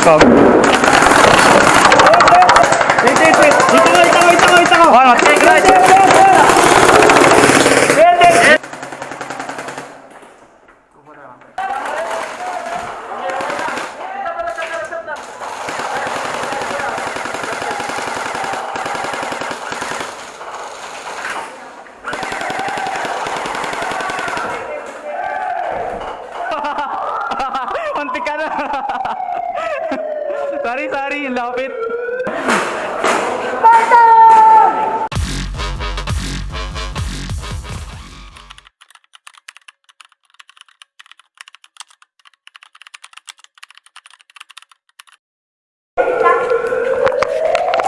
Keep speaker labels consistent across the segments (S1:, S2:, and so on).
S1: Ikaw. Ito ko. Ano? Take right. Muntik ka na. Sorry, lapit.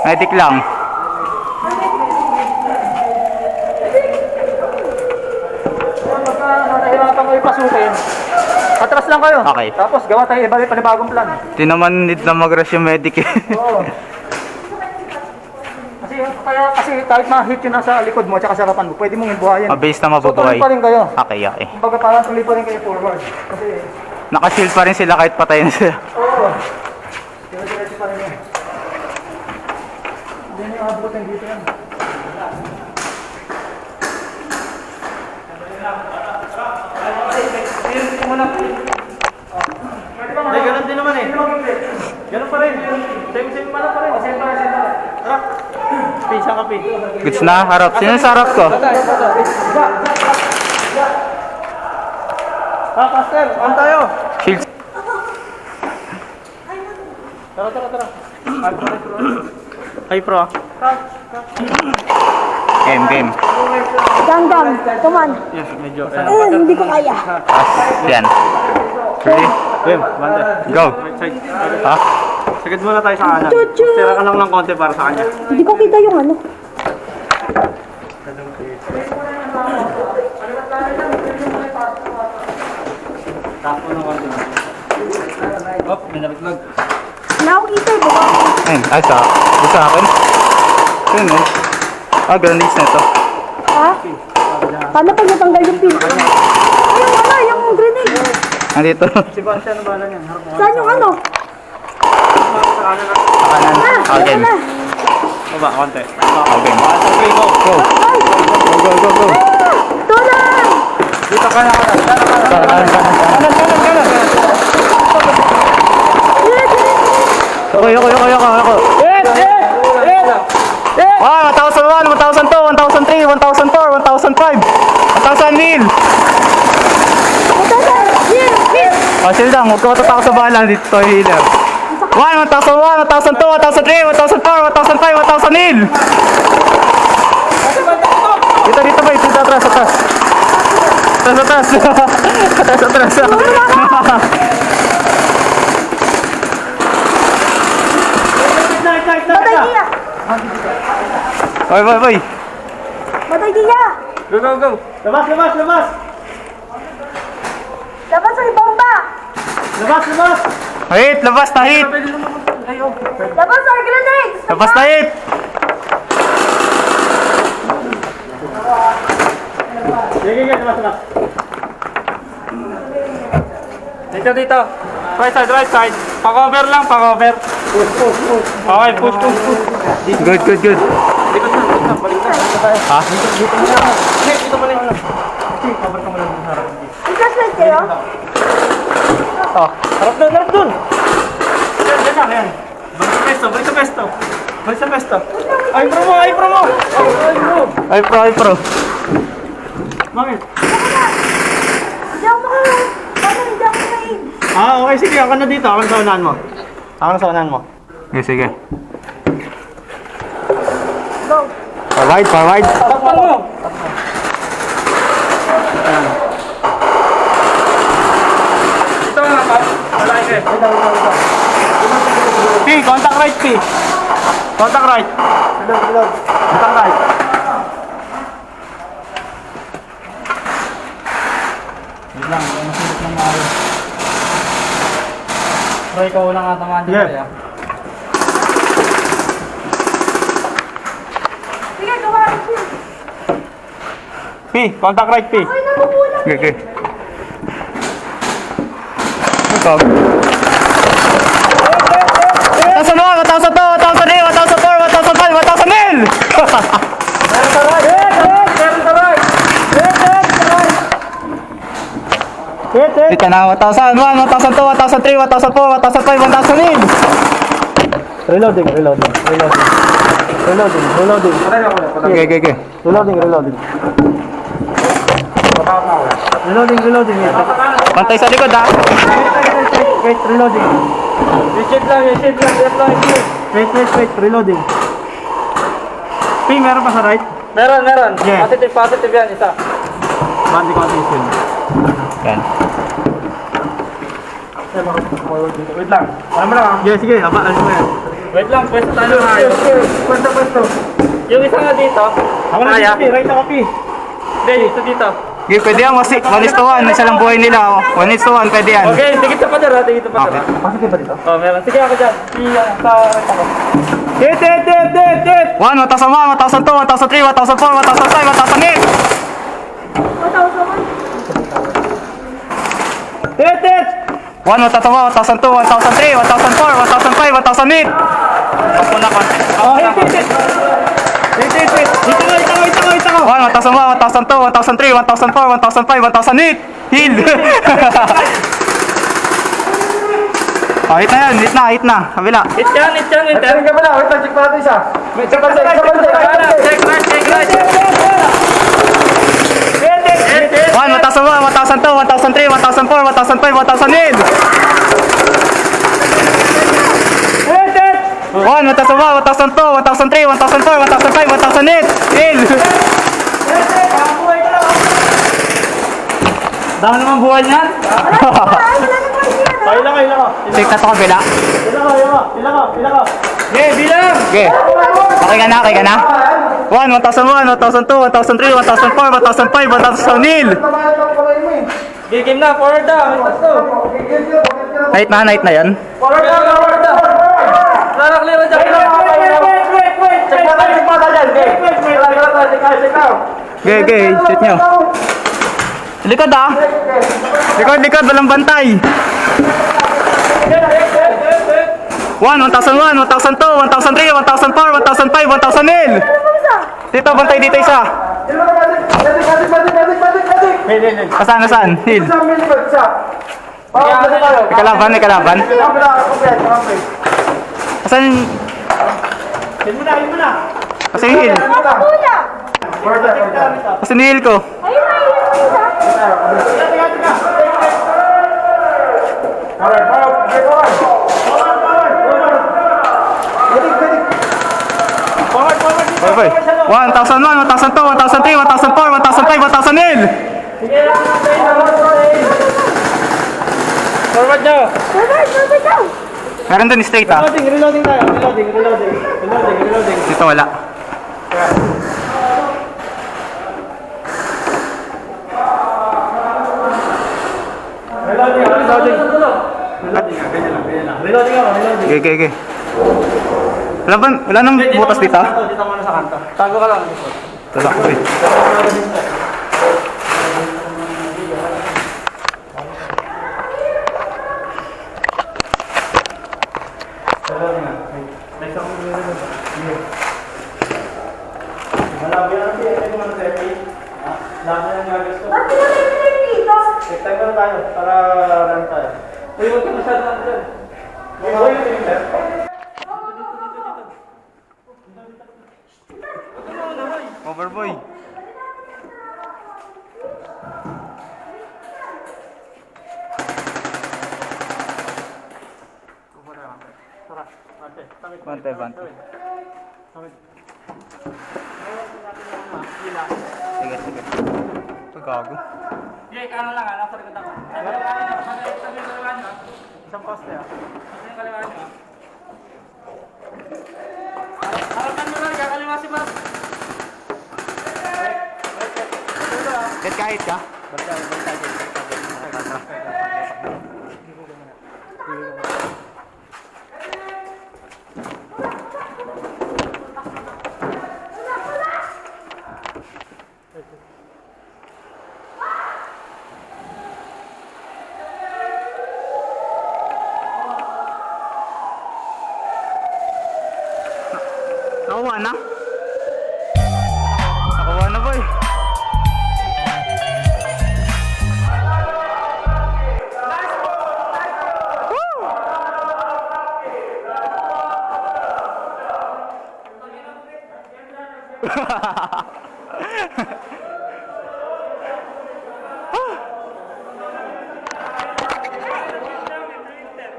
S1: Medic lang.
S2: Nahirapan kayo pasukin. Atras lang kayo.
S1: Okay.
S2: Tapos gawa tayo iba panibagong plan.
S1: Di naman need na mag-rush yung medic eh.
S2: Oo. Kasi kahit ma-hit yun nasa likod mo at sa harapan mo, pwede mong ibuhayin.
S1: Mabase na
S2: So
S1: mabubuhay.
S2: tuloy pa rin kayo.
S1: Okay.
S2: Kumbaga parang tuloy pa rin kayo forward. Kasi,
S1: Nakashield pa rin sila kahit patay na sila.
S2: oo. Diretso pa rin yan. Hindi nyo abutin dito yan. Hindi, ganun din naman eh. Ganun pa rin. Same pala pa rin. Same pa rin. Tara. Pisa ka,
S1: Goods na, harap. Sino sa harap ko?
S2: Pastor, on tayo.
S1: Shield.
S2: Tara.
S1: Hi, pro. Game.
S3: Ganggang, come on.
S2: Yes, medyo.
S3: Hindi ko kaya.
S1: Yan. Ready?
S2: Game, banda.
S1: Go. Ha?
S2: Sagad muna tayo sa kanan.
S3: Chuchu.
S2: Tira ka lang ng konti para sa kanya.
S3: Hindi ko kita yung ano.
S2: Tapo ng konti. Op, may nabitlag.
S3: Wala akong kita, baka.
S1: Ayun, sa akin. Ayun eh. Grenades na ito.
S3: Ha? Paano pag natanggal yung pin? Yung grenade.
S1: Nandito.
S2: Si Bastian, ano ba lang yan? Harap mo.
S3: Saan yung ano?
S2: Sa kanan na.
S1: Sa kanan. Okay.
S3: na.
S2: Baba, konti.
S1: Okay.
S2: Okay, go.
S1: Go. Go.
S3: Tulong!
S2: Dito ka na.
S1: Kanan. Ako. Wow, 1,001, 1,002, 1,003, 1,004, 1,005, 1,000 mil. Chill lang, huwag ka matatakot sa bala, dito tayo healer. 1,001, 1,002, 1,003, 1,004, 1,005, 1,000 mil. Dito ba, dito atras. Atras.
S3: Matay niya!
S1: Boy.
S3: Matay niya!
S2: Go. Labas.
S3: Dapat sa ibomba!
S2: Labas.
S1: Hit, labas na hit.
S3: Dapat sa grenades!
S1: Labas na hit.
S2: Sige, labas. Dito. Right side. Pa-cover lang. Push. Okay, push.
S1: Good.
S2: Likod na. Balik na.
S1: Ha?
S2: Dito balik. Cover ka muna sa harap.
S3: I-flashlight kayo?
S1: Oh.
S2: Harap dun. Yan. Balik sa pesto. Ay, promo.
S1: Ay, pro.
S2: Bakit?
S3: Hindi ako makain.
S2: Okay, sige. Ako na dito. Ako na sa unahan mo.
S1: Sige.
S3: Go!
S1: Forward.
S2: Takpan mo. Dito nga pa. Wala ka. P, contact right. Contact right. Wait lang, masilip lang maayo. Pero ikaw lang nga tamaan dito.
S3: Sige, gawa ko.
S2: P, contact right P.
S3: Ay, nakukulang.
S1: Okay. Ikaw. 1,001, 1,002, 1,003, 1,004, 1,005, 1,000 mil!
S2: Meron sa right! Meron sa right!
S1: Dito na, 1,001, 1,002, 1,003, 1,004, 1,005, 1,000 mil!
S2: Reloading.
S1: Okay.
S2: Reloading.
S1: Pantay sa likod ha.
S2: Wait, reloading. Reshift lang. Wait, reloading.
S1: Ping, meron pa sa right?
S2: Meron.
S1: Yeah.
S2: Positive yan, isa.
S1: Bandi ko yun. Yan.
S2: Wait lang. Alam mo lang ha?
S1: Yeah, sige, alis mo yan.
S2: Wait lang, pwesto tayo na kayo. Pwesto. Yung isa nga dito.
S1: Ako na
S2: Kaya. Right na copy. Hindi, dito.
S1: Okay, pwede yan, 1:1, isa lang buhay nila. 1:1, pwede yan.
S2: Okay, tigit sa pader ha, tigit sa pader ha.
S1: Pasok ba dito?
S2: Oh, meron. Sige ako dyan. Sa right ako.
S1: Hit! 1,001, 1,002, 1,003, 1,004, 1,005, 1,008!
S2: Hit!
S1: 1,001, 1,002, 1,003, 1,004, 1,005, 1,008! Ako na konti.
S2: Oh, hit! Dito ka.
S1: 1,001, 1,002, 1,003, 1,004, 1,005, 1,008! Heal! Oh, hit na. Kabila.
S2: Hit yan.
S4: Check ka pala, wait lang, check pa natin isa. Check pa natin.
S2: Check right.
S1: 1,001, 1,002, 1,003, 1,004, 1,005, 1,008! 1,001, 1,002, 1,003, 1,004, 1,005, 1,008! Heal!
S2: Dami naman buhay niyan. Kaila ka.
S1: Check na ito kabila.
S2: Pila ka. Okay, bilang.
S1: Okay. Okay ka na? 1,001, 1,002, 1,003, 1,004, 1,005, 1,000 heal!
S2: Okay, game na. Forward na.
S1: Night na yan.
S2: Forward na. Lara, clear na dyan.
S4: Check pa tayo dyan.
S1: Okay, shoot nyo. Likod ah! Likod, walang bantay! 1,001, 1,002, 1,003, 1,004, 1,005, 1,000 heal! Dito, bantay dito isa! Saan? Heal! May kalaban? Asan?
S2: Hit mo na.
S1: Asan yung heal? Asan yung heal ko? Okay. 1,001, 1,002, 1,003, 1,004, 1,005, 1,000 heal!
S2: Forward nyo.
S1: Meron dun straight ah.
S2: Reloading tayo. Reloading.
S1: Dito wala.
S2: Reloading ako.
S1: Okay. Wala nang butas dito?
S2: Dito muna sa kanto. Tago ka lang.
S1: Wala ko eh.
S2: Time ko na tayo para run tayo. Uy, huwag ka masyado lang dyan.
S1: Overboy. Bante. Sige. Gago.
S2: Sige, kanan lang ha. Nasa likod ako. Sabi yung kaliwan nyo. Isang poste ha. Sabi yung kaliwan nyo. Harapan mo lang. Kakaliwa si Mark.
S1: Kahit ka? Nakuha na? Nakuha na boy.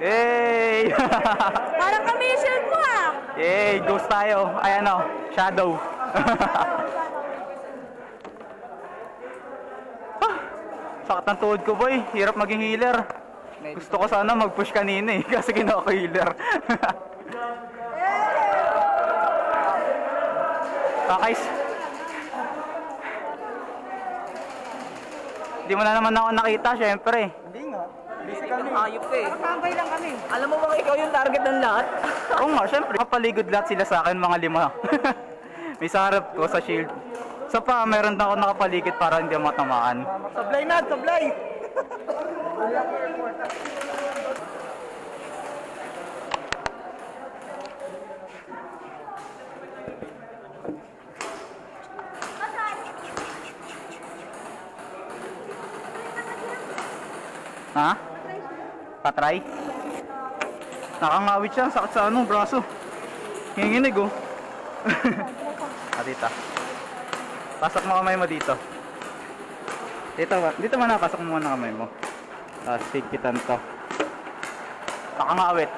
S1: Yay!
S3: Parang kami yung shield mo ah.
S1: Yay! Ghost tayo. Ay ano, shadow. Sakit ng tuhod ko boy. Hirap maging healer. Gusto ko sana mag-push kanina eh. Kasi ginawa ko healer. Pakais. Hindi mo na naman ako nakita, syempre.
S4: Hindi nga. Busy kami.
S2: Ayop ka eh.
S3: Tambay lang kami.
S2: Alam mo bang ikaw yung target ng lahat?
S1: Oo nga, syempre. Kapaligod lahat sila sa akin, mga 5. May sa harap ko, sa shield. Sa pa, meron na ako nakapaligid para hindi ako matamaan.
S4: Sablay na, sablay!
S1: Ha? Patry? Nakangawit siya, sakit sa ano, braso. Nginginig oh. Tita. Pasok mo kamay mo dito. Dito muna, pasok mo muna kamay mo. Tapos higpitan to. Nakangawit.